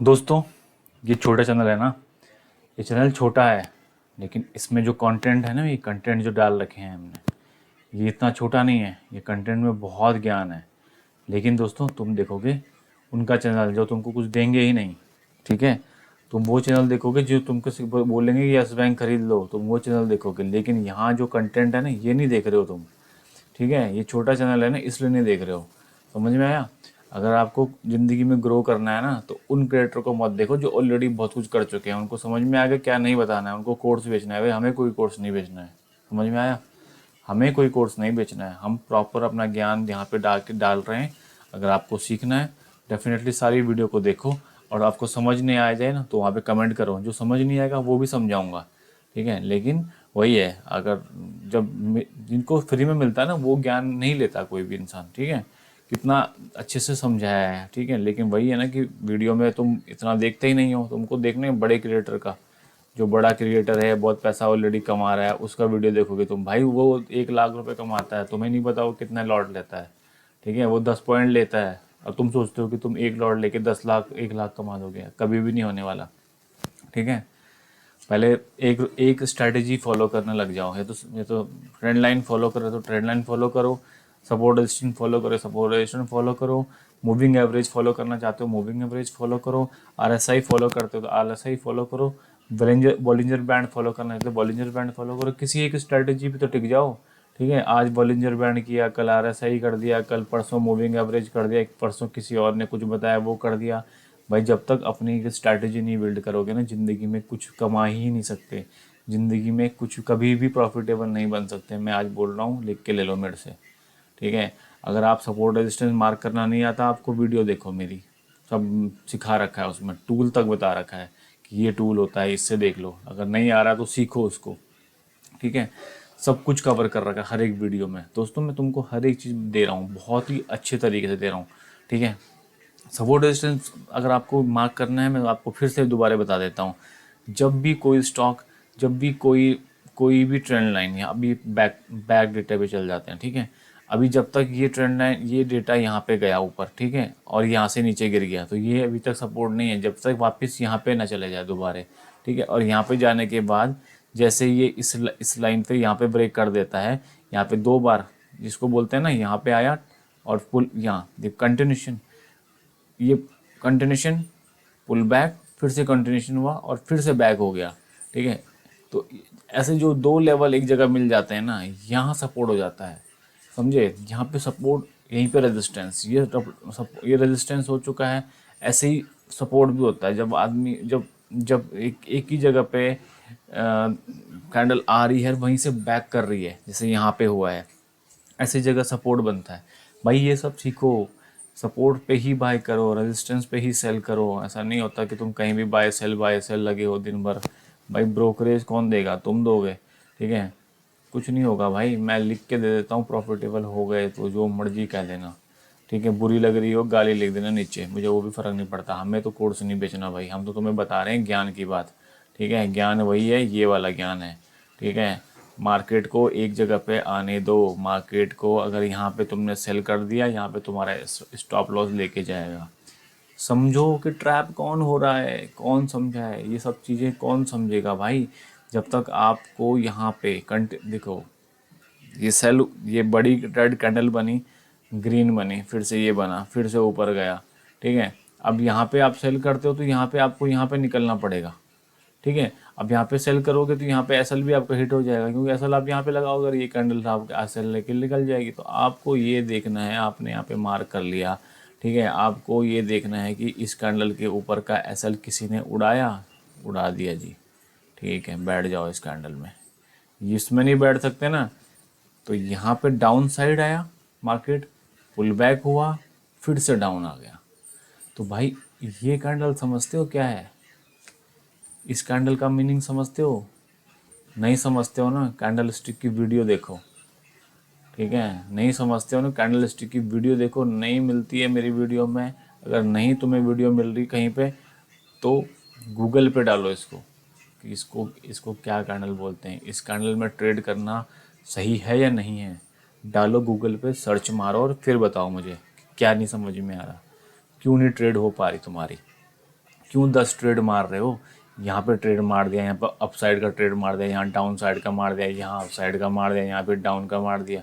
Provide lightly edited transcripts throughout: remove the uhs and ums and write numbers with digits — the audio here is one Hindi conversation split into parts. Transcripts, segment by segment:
दोस्तों, ये छोटा चैनल है ना। ये चैनल छोटा है, लेकिन इसमें जो कंटेंट है ना, ये कंटेंट जो डाल रखे हैं हमने, ये इतना छोटा नहीं है। ये कंटेंट में बहुत ज्ञान है। लेकिन दोस्तों, तुम देखोगे उनका चैनल जो तुमको कुछ देंगे ही नहीं। ठीक है, तुम वो चैनल देखोगे जो तुमको सिर्फ बोलेंगे कि यस बैंक खरीद लो, तुम वो चैनल देखोगे। लेकिन यहाँ जो कंटेंट है ना, ये नहीं देख रहे हो तुम। ठीक है, ये छोटा चैनल है ना, इसलिए नहीं देख रहे हो। समझ में आया? अगर आपको ज़िंदगी में ग्रो करना है ना, तो उन क्रिएटर को मत देखो जो ऑलरेडी बहुत कुछ कर चुके हैं। उनको समझ में आ गया क्या नहीं बताना है, उनको कोर्स बेचना है। भाई, हमें कोई कोर्स नहीं बेचना है। समझ में आया? हमें कोई कोर्स नहीं बेचना है। हम प्रॉपर अपना ज्ञान यहाँ पे डाल रहे हैं। अगर आपको सीखना है, डेफिनेटली सारी वीडियो को देखो। और आपको समझ नहीं आ जाए ना, तो वहाँ पे कमेंट करो। जो समझ नहीं आएगा वो भी समझाऊंगा। ठीक है, लेकिन वही है, अगर जिनको फ्री में मिलता है ना, वो ज्ञान नहीं लेता कोई भी इंसान। ठीक है, कितना अच्छे से समझाया है। ठीक है, लेकिन वही है ना कि वीडियो में तुम इतना देखते ही नहीं हो। तुमको देखने हैं बड़े क्रिएटर का। जो बड़ा क्रिएटर है, बहुत पैसा ऑलरेडी कमा रहा है, उसका वीडियो देखोगे तुम, भाई वो 1 लाख रुपए कमाता है, तुम्हें नहीं पता वो कितना लॉट लेता है। ठीक है, वो 10 पॉइंट लेता है, और तुम सोचते हो कि तुम एक लॉट लेके 10 लाख 1 लाख कमा दोगे। कभी भी नहीं होने वाला। ठीक है, पहले एक एक स्ट्रैटेजी फॉलो करने लग जाओ। ये तो ट्रेंड लाइन फॉलो करो तो ट्रेंड लाइन फॉलो करो, सपोर्ट रेजिस्टेंस फॉलो करो, सपोर्ट रेजिस्टेंस फॉलो करो, मूविंग एवरेज फॉलो करना चाहते हो, मूविंग एवरेज फॉलो करो, आरएसआई फॉलो करते हो तो आरएसआई फॉलो करो, बॉलिंजर बैंड फॉलो करना चाहते हो बॉलिंजर बैंड फॉलो करो। किसी एक स्ट्रैटेजी पे तो टिक जाओ। ठीक है, आज बॉलिंजर बैंड किया, कल आरएसआई कर दिया, कल परसों मूविंग एवरेज कर दिया, परसों किसी और ने कुछ बताया वो कर दिया। भाई, जब तक अपनी एक स्ट्रैटेजी नहीं बिल्ड करोगे ना, ज़िंदगी में कुछ कमा ही नहीं सकते। ज़िंदगी में कुछ कभी भी प्रॉफिटेबल नहीं बन सकते। मैं आज बोल रहा हूँ, लिख के ले लो मेरे से। ठीक है, अगर आप सपोर्ट रेजिस्टेंस मार्क करना नहीं आता आपको, वीडियो देखो मेरी। सब सिखा रखा है उसमें, टूल तक बता रखा है कि ये टूल होता है, इससे देख लो। अगर नहीं आ रहा तो सीखो उसको। ठीक है, सब कुछ कवर कर रखा है हर एक वीडियो में। दोस्तों, मैं तुमको हर एक चीज़ दे रहा हूँ, बहुत ही अच्छे तरीके से दे रहा हूँ। ठीक है, सपोर्ट रेजिस्टेंस अगर आपको मार्क करना है, मैं आपको फिर से दोबारा बता देता हूँ। जब भी कोई स्टॉक, जब भी कोई कोई भी ट्रेंड लाइन, या अभी बैक बैक डेटा पे चल जाते हैं। ठीक है, अभी जब तक ये ट्रेंड लाइन, ये डेटा यहाँ पे गया ऊपर, ठीक है, और यहाँ से नीचे गिर गया, तो ये अभी तक सपोर्ट नहीं है जब तक वापस यहाँ पे ना चले जाए दोबारा। ठीक है, और यहाँ पे जाने के बाद जैसे ये इस लाइन पे यहाँ पे ब्रेक कर देता है, यहाँ पे 2 बार, जिसको बोलते हैं ना, यहाँ पे आया और पुल, यहाँ कंटिन्यूशन, ये कंटिन्यूशन, पुल बैक, फिर से कंटिन्यूशन हुआ और फिर से बैक हो गया। ठीक है, तो ऐसे जो 2 लेवल एक जगह मिल जाते हैं ना, यहाँ सपोर्ट हो जाता है। समझे? यहाँ पे सपोर्ट, यहीं पे रेजिस्टेंस, ये रेजिस्टेंस हो चुका है। ऐसे ही सपोर्ट भी होता है जब आदमी, जब जब एक ही जगह पे कैंडल आ रही है, वहीं से बैक कर रही है, जैसे यहाँ पे हुआ है, ऐसी जगह सपोर्ट बनता है। भाई, ये सब सीखो। सपोर्ट पे ही बाय करो, रेजिस्टेंस पे ही सेल करो। ऐसा नहीं होता कि तुम कहीं भी बाय सेल लगे हो दिन भर। भाई, ब्रोकरेज कौन देगा? तुम दोगे। ठीक है, कुछ नहीं होगा भाई, मैं लिख के दे देता हूँ। प्रॉफिटेबल हो गए तो जो मर्जी कह देना। ठीक है, बुरी लग रही हो गाली लिख देना नीचे, मुझे वो भी फ़र्क नहीं पड़ता। हमें तो कोर्स नहीं बेचना भाई, हम तो तुम्हें बता रहे हैं ज्ञान की बात। ठीक है, ज्ञान वही है, ये वाला ज्ञान है। ठीक है, मार्केट को एक जगह पे आने दो। मार्केट को अगर यहाँ पे तुमने सेल कर दिया, यहाँ पे तुम्हारा स्टॉप लॉस लेके जाएगा। समझो कि ट्रैप कौन हो रहा है, कौन समझा है, ये सब चीज़ें कौन समझेगा भाई। जब तक आपको यहाँ पे कंट देखो, ये सेल, ये बड़ी रेड कैंडल बनी, ग्रीन बनी, फिर से ये बना, फिर से ऊपर गया। ठीक है, अब यहाँ पे आप सेल करते हो तो यहाँ पे आपको यहाँ पे निकलना पड़ेगा। ठीक है, अब यहाँ पे सेल करोगे तो यहाँ पे एसएल भी आपका हिट हो जाएगा, क्योंकि एसएल आप यहाँ पे लगाओगे और ये कैंडल आप एसएल लेके निकल जाएगी। तो आपको ये देखना है, आपने यहाँ पे मार्क कर लिया। ठीक है, आपको ये देखना है कि इस कैंडल के ऊपर का एसएल किसी ने उड़ाया, उड़ा दिया जी। ठीक है, बैठ जाओ इस कैंडल में। इसमें नहीं बैठ सकते ना, तो यहाँ पे डाउन साइड आया मार्केट, पुल बैक हुआ, फिर से डाउन आ गया। तो भाई, ये कैंडल समझते हो क्या है? इस कैंडल का मीनिंग समझते हो? नहीं समझते हो ना, कैंडल स्टिक की वीडियो देखो। ठीक है, नहीं समझते हो ना, कैंडल स्टिक की वीडियो देखो। नहीं मिलती है मेरी वीडियो में, अगर नहीं तुम्हें वीडियो मिल रही कहीं पे, तो गूगल पे डालो इसको, कि इसको इसको क्या कैंडल बोलते हैं, इस कैंडल में ट्रेड करना सही है या नहीं है। डालो गूगल पे, सर्च मारो और फिर बताओ मुझे क्या नहीं समझ में आ रहा, क्यों नहीं ट्रेड हो पा रही तुम्हारी, क्यों 10 ट्रेड मार रहे हो? यहाँ पे ट्रेड मार दिया, यहाँ पर अप साइड का ट्रेड मार दिया, यहाँ डाउन साइड का मार दिया, यहाँ अप साइड का मार दिया, यहाँ पे डाउन का मार दिया।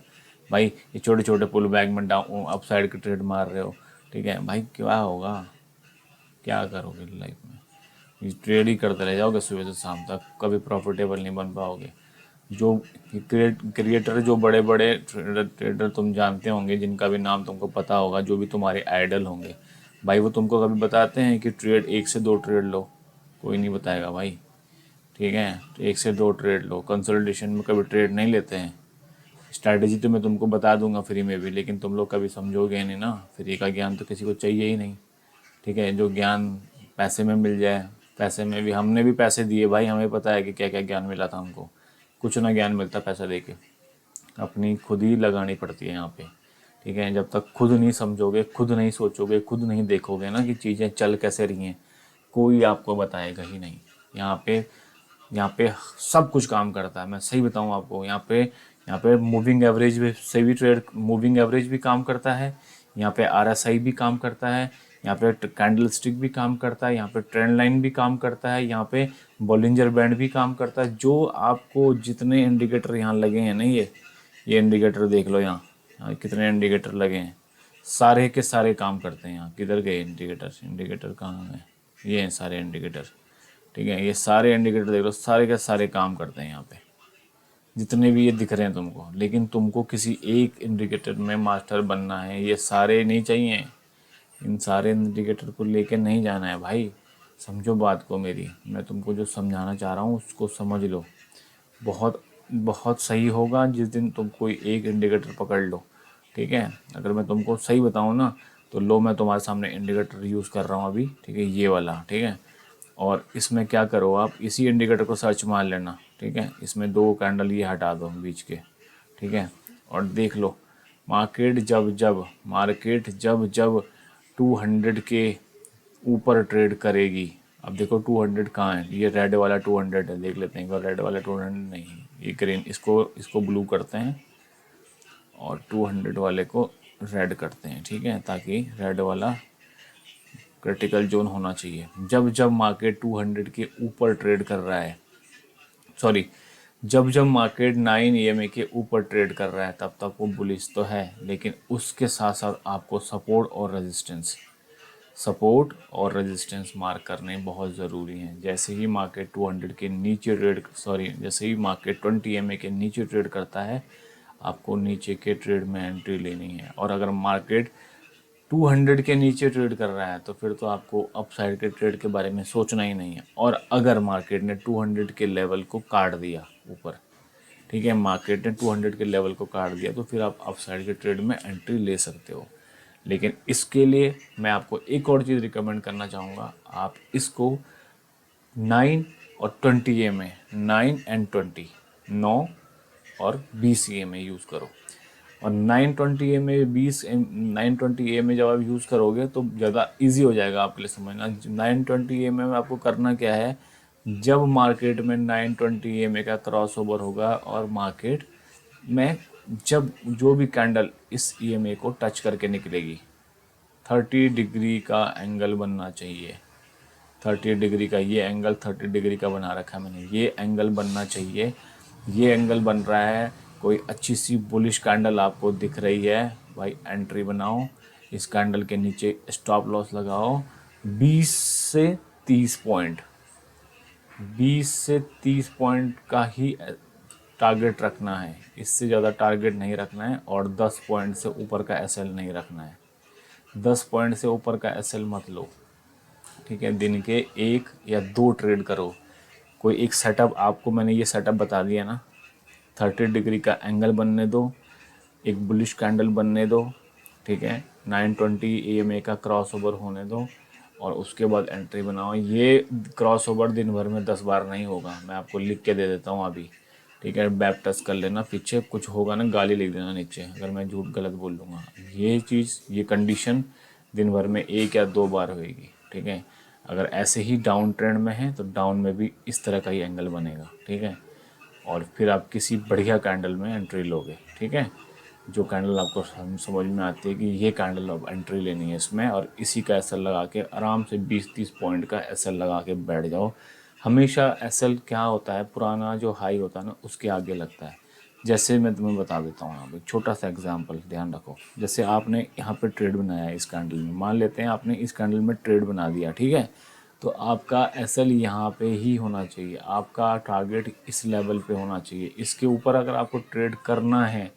भाई ये छोटे छोटे पुल बैक में डाउन अप साइड के ट्रेड मार रहे हो, ठीक है भाई, क्या होगा? क्या करोगे लाइफ में? ये ट्रेड ही करते रह जाओगे सुबह से शाम तक, कभी प्रॉफिटेबल नहीं बन पाओगे। जो क्रिएटर, जो बड़े बड़े ट्रेडर तुम जानते होंगे, जिनका भी नाम तुमको पता होगा, जो भी तुम्हारे आइडल होंगे, भाई वो तुमको कभी बताते हैं कि ट्रेड 1 से 2 ट्रेड लो? कोई नहीं बताएगा भाई, ठीक है। तो 1 से 2 ट्रेड लो, कंसल्टेशन में कभी ट्रेड नहीं लेते हैं। स्ट्रैटेजी तो मैं तुमको बता दूंगा फ्री में भी, लेकिन तुम लोग कभी समझोगे नहीं ना। फ्री का ज्ञान तो किसी को चाहिए ही नहीं, ठीक है। जो ज्ञान पैसे में मिल जाए, पैसे में भी हमने भी पैसे दिए भाई, हमें पता है कि क्या क्या ज्ञान मिला था हमको। कुछ ना ज्ञान मिलता पैसा दे के, अपनी खुद ही लगानी पड़ती है यहाँ पे, ठीक है। जब तक खुद नहीं समझोगे, खुद नहीं सोचोगे, खुद नहीं देखोगे ना कि चीज़ें चल कैसे रही हैं, कोई आपको बताएगा ही नहीं। यहाँ पे सब कुछ काम करता है, मैं सही बताऊँ आपको। यहाँ पे मूविंग एवरेज से भी ट्रेड, मूविंग एवरेज भी काम करता है, यहाँ पे आरएसआई भी काम करता है, यहाँ पे कैंडल स्टिक भी काम करता है, यहाँ पे ट्रेंड लाइन भी काम करता है, यहाँ पे बॉलिंजर बैंड भी काम करता है। जो आपको जितने इंडिकेटर यहाँ लगे हैं ना, ये इंडिकेटर देख लो, यहाँ कितने इंडिकेटर लगे हैं, सारे के सारे काम करते हैं। यहाँ किधर गए इंडिकेटर कहाँ गए? ये हैं सारे इंडिकेटर, ठीक है। ये सारे इंडिकेटर देख लो, सारे के सारे काम करते हैं यहाँ पे, जितने भी ये दिख रहे हैं तुमको। लेकिन तुमको किसी एक इंडिकेटर में मास्टर बनना है, ये सारे नहीं चाहिए। इन सारे इंडिकेटर को लेके नहीं जाना है भाई, समझो बात को मेरी। मैं तुमको जो समझाना चाह रहा हूँ उसको समझ लो। बहुत बहुत सही होगा जिस दिन तुम कोई एक इंडिकेटर पकड़ लो, ठीक है। अगर मैं तुमको सही बताऊँ ना, तो लो, मैं तुम्हारे सामने इंडिकेटर यूज़ कर रहा हूँ अभी, ठीक है, ये वाला, ठीक है। और इसमें क्या करो, आप इसी इंडिकेटर को सर्च मार लेना, ठीक है। इसमें 2 कैंडल ये हटा दो बीच के, ठीक है। और देख लो मार्केट जब जब 200 के ऊपर ट्रेड करेगी। अब देखो 200 कहाँ है, ये रेड वाला 200 है, देख लेते हैं एक बार। रेड वाला 200 नहीं, ये ग्रीन, इसको ब्लू करते हैं और 200 वाले को रेड करते हैं, ठीक है, ताकि रेड वाला क्रिटिकल जोन होना चाहिए। जब जब मार्केट 200 के ऊपर ट्रेड कर रहा है, सॉरी, जब जब मार्केट 9 EMA के ऊपर ट्रेड कर रहा है, तब तक वो बुलिश तो है, लेकिन उसके साथ साथ आपको सपोर्ट और रेजिस्टेंस मार्क करने बहुत ज़रूरी हैं। जैसे ही मार्केट 200 के नीचे जैसे ही मार्केट 20 EMA के नीचे ट्रेड करता है, आपको नीचे के ट्रेड में एंट्री लेनी है। और अगर मार्केट 200 के नीचे ट्रेड कर रहा है, तो फिर तो आपको अपसाइड के ट्रेड के बारे में सोचना ही नहीं है। और अगर मार्केट ने 200 के लेवल को काट दिया ऊपर, ठीक है, मार्केट ने 200 के लेवल को काट दिया, तो फिर आप अपसाइड के ट्रेड में एंट्री ले सकते हो। लेकिन इसके लिए मैं आपको एक और चीज़ रिकमेंड करना चाहूँगा, आप इसको 9 और 20 EMA, 9 एंड 20, 9 और 20 EMA यूज़ करो। और 920 EMA 920 EMA जब आप यूज़ करोगे तो ज़्यादा इजी हो जाएगा आपके लिए समझना। 920 EMA में आपको करना क्या है, जब मार्केट में 920 EMA का क्रॉस ओवर होगा और मार्केट में जब जो भी कैंडल इस EMA को टच करके निकलेगी, 30 डिग्री का एंगल बनना चाहिए। 30 डिग्री का ये एंगल, 30 डिग्री का बना रखा है मैंने, ये एंगल बनना चाहिए। ये एंगल बन रहा है, कोई अच्छी सी बुलिश कैंडल आपको दिख रही है, भाई एंट्री बनाओ। इस कैंडल के नीचे स्टॉप लॉस लगाओ। 20 से 30 पॉइंट 20 से 30 पॉइंट का ही टारगेट रखना है, इससे ज़्यादा टारगेट नहीं रखना है। और 10 पॉइंट से ऊपर का SL नहीं रखना है। 10 पॉइंट से ऊपर का SL मत लो, ठीक है। दिन के 1 या 2 ट्रेड करो। कोई एक सेटअप, आपको मैंने ये सेटअप बता दिया ना, 30 डिग्री का एंगल बनने दो, एक बुलिश कैंडल बनने दो, ठीक है, 920 EMA का क्रॉस ओवर होने दो, और उसके बाद एंट्री बनाओ। ये क्रॉस ओवर दिन भर में 10 बार नहीं होगा, मैं आपको लिख के दे देता हूँ अभी, ठीक है। बैक टच कर लेना, पीछे कुछ होगा ना गाली लिख देना नीचे अगर मैं झूठ गलत बोल दूँगा। ये चीज़, ये कंडीशन दिन भर में 1 या 2 बार होएगी, ठीक है। अगर ऐसे ही डाउन ट्रेंड में है तो डाउन में भी इस तरह का ही एंगल बनेगा, ठीक है। और फिर आप किसी बढ़िया कैंडल में एंट्री लोगे, ठीक है। जो कैंडल आपको समझ में आती है कि ये कैंडल अब एंट्री लेनी है इसमें, और इसी का एसएल लगा के आराम से 20-30 पॉइंट का एसएल लगा के बैठ जाओ। हमेशा एसएल क्या होता है, पुराना जो हाई होता है ना उसके आगे लगता है। जैसे मैं तुम्हें बता देता हूँ, यहाँ पे छोटा सा एग्जांपल ध्यान रखो। जैसे आपने यहाँ पे ट्रेड बनाया है इस कैंडल में, मान लेते हैं आपने इस कैंडल में ट्रेड बना दिया, ठीक है, तो आपका एसएल यहाँ पे ही होना चाहिए, आपका टारगेट इस लेवल पे होना चाहिए। इसके ऊपर अगर आपको ट्रेड करना है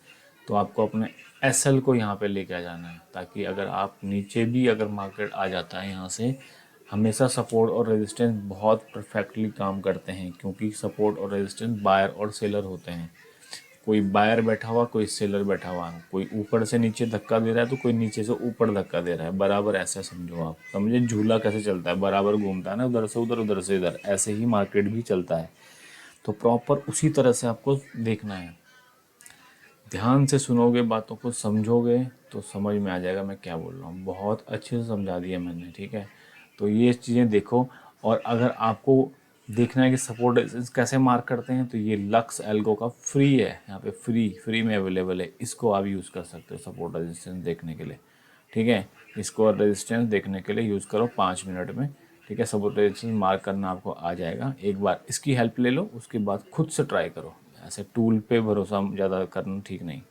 तो आपको अपने एसएल को यहाँ पे लेके आ जाना है, ताकि अगर आप नीचे भी अगर मार्केट आ जाता है यहाँ से, हमेशा सपोर्ट और रेजिस्टेंस बहुत परफेक्टली काम करते हैं, क्योंकि सपोर्ट और रेजिस्टेंस बायर और सेलर होते हैं। कोई बायर बैठा हुआ, कोई सेलर बैठा हुआ, कोई ऊपर से नीचे धक्का दे रहा है तो कोई नीचे से ऊपर धक्का दे रहा है, बराबर ऐसा समझो आप। समझे झूला कैसे चलता है, बराबर घूमता है ना, उधर से उधर उधर से इधर, ऐसे ही मार्केट भी चलता है। तो प्रॉपर उसी तरह से आपको देखना है। ध्यान से सुनोगे, बातों को समझोगे तो समझ में आ जाएगा मैं क्या बोल रहा हूँ। बहुत अच्छे से समझा दिया मैंने, ठीक है। तो ये चीज़ें देखो। और अगर आपको देखना है कि सपोर्ट रेजिस्टेंस कैसे मार्क करते हैं, तो ये लक्स एल्गो का फ्री है, यहाँ पे फ्री में अवेलेबल है। इसको आप यूज़ कर सकते हो सपोर्ट रेजिस्टेंस देखने के लिए, ठीक है। इसको रेजिस्टेंस देखने के लिए यूज़ करो 5 मिनट में, ठीक है। सपोर्ट रेजिस्टेंस मार्क करना आपको आ जाएगा। एक बार इसकी हेल्प ले लो, उसके बाद खुद से ट्राई करो। ऐसे टूल पे भरोसा ज़्यादा करना ठीक नहीं,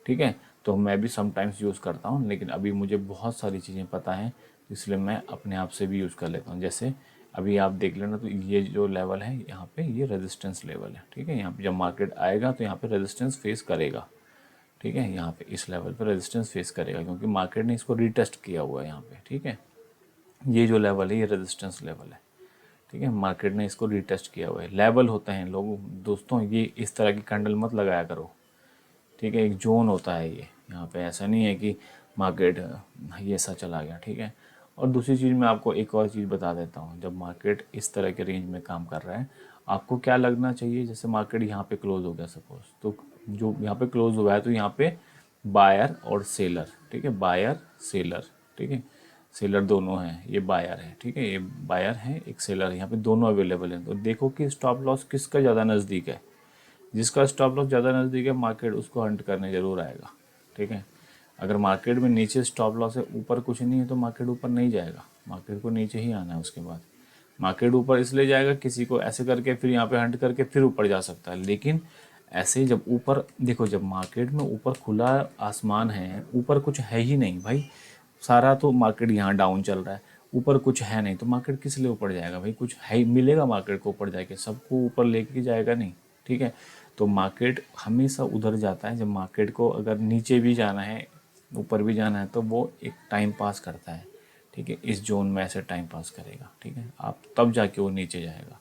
ठीक है। तो मैं भी समटाइम्स यूज़ करता हूँ, लेकिन अभी मुझे बहुत सारी चीज़ें पता हैं, इसलिए मैं अपने आप से भी यूज़ कर लेता हूँ। जैसे अभी आप देख लेना, तो ये जो लेवल है यहाँ पे, ये रेजिस्टेंस लेवल है, ठीक है। यहाँ पे जब मार्केट आएगा तो यहाँ पे रेजिस्टेंस फेस करेगा, ठीक है। यहाँ पे इस लेवल पे रेजिस्टेंस फेस करेगा, क्योंकि मार्केट ने इसको रीटेस्ट किया हुआ है यहाँ पे, ठीक है। ये जो लेवल है ये रेजिस्टेंस लेवल है, ठीक है। मार्केट ने इसको रीटेस्ट किया हुआ है। लेवल होते हैं लोगों, दोस्तों, ये इस तरह की कैंडल मत लगाया करो, ठीक है। एक जोन होता है ये, यहाँ पे ऐसा नहीं है कि मार्केट ये ऐसा चला गया, ठीक है। और दूसरी चीज़ मैं आपको एक और चीज़ बता देता हूँ। जब मार्केट इस तरह के रेंज में काम कर रहा है, आपको क्या लगना चाहिए, जैसे मार्केट यहाँ पे क्लोज हो गया सपोज, तो जो यहाँ पे क्लोज हुआ है तो यहाँ पे बायर और सेलर, ठीक है, बायर सेलर, ठीक है। सेलर दोनों हैं, ये बायर है, ठीक है, ये बायर है, एक सेलर है, यहाँ पे दोनों अवेलेबल हैं। तो देखो कि स्टॉप लॉस किसका ज़्यादा नज़दीक है। जिसका स्टॉप लॉस ज़्यादा नज़दीक है, मार्केट उसको हंट करने ज़रूर आएगा, ठीक है। अगर मार्केट में नीचे स्टॉप लॉस है, ऊपर कुछ नहीं है, तो मार्केट ऊपर नहीं जाएगा, मार्केट को नीचे ही आना है। उसके बाद मार्केट ऊपर इसलिए जाएगा, किसी को ऐसे करके फिर यहाँ पे हंट करके फिर ऊपर जा सकता है। लेकिन ऐसे जब ऊपर देखो, जब मार्केट में ऊपर खुला आसमान है, ऊपर कुछ है ही नहीं भाई, सारा तो मार्केट यहाँ डाउन चल रहा है, ऊपर कुछ है नहीं, तो मार्केट किस लिए ऊपर जाएगा भाई। कुछ है मिलेगा मार्केट को ऊपर जाके, सबको ऊपर लेके जाएगा नहीं, ठीक है। तो मार्केट हमेशा उधर जाता है जब मार्केट को अगर नीचे भी जाना है, ऊपर भी जाना है, तो वो एक टाइम पास करता है, ठीक है। इस जोन में ऐसे टाइम पास करेगा, ठीक है, आप तब जाके वो नीचे जाएगा,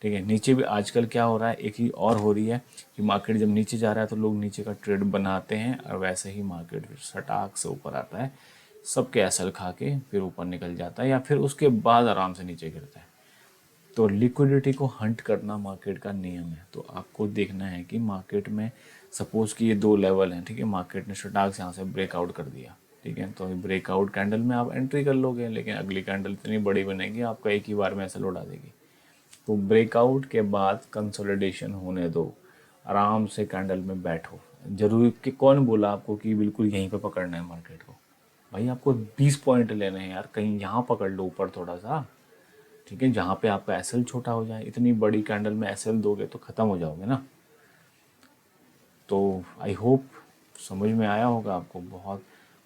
ठीक है। नीचे भी आजकल क्या हो रहा है, एक ही और हो रही है कि मार्केट जब नीचे जा रहा है तो लोग नीचे का ट्रेड बनाते हैं, और वैसे ही मार्केट फिर सटाक से ऊपर आता है, सबके एसल खा के फिर ऊपर निकल जाता है, या फिर उसके बाद आराम से नीचे गिरता है। तो लिक्विडिटी को हंट करना मार्केट का नियम है। तो आपको देखना है कि मार्केट में सपोज कि ये 2 लेवल हैं, ठीक है, मार्केट ने स्टाक से यहाँ से ब्रेकआउट कर दिया, ठीक है। तो ब्रेकआउट कैंडल में आप एंट्री कर लोगे, लेकिन अगली कैंडल इतनी बड़ी बनेगी, आपका एक ही बार में ऐसे उड़ा देगी। तो ब्रेकआउट के बाद कंसोलिडेशन होने दो, आराम से कैंडल में बैठो। जरूरी कि कौन बोला आपको कि बिल्कुल यहीं पे पकड़ना है मार्केट को, भाई आपको 20 पॉइंट लेने हैं यार, कहीं यहाँ पकड़ लो ऊपर थोड़ा सा, ठीक है, जहाँ पे आपका एसएल छोटा हो जाए। इतनी बड़ी कैंडल में एसएल दोगे तो ख़त्म हो जाओगे ना। तो आई होप समझ में आया होगा आपको। बहुत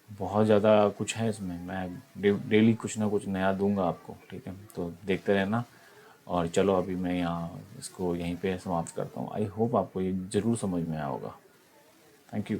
बहुत ज़्यादा कुछ है इसमें, मैं डेली कुछ ना कुछ नया दूंगा आपको, ठीक है। तो देखते रहना। और चलो अभी मैं यहाँ इसको यहीं पे समाप्त करता हूँ। आई होप आपको ये ज़रूर समझ में आया होगा। Thank you.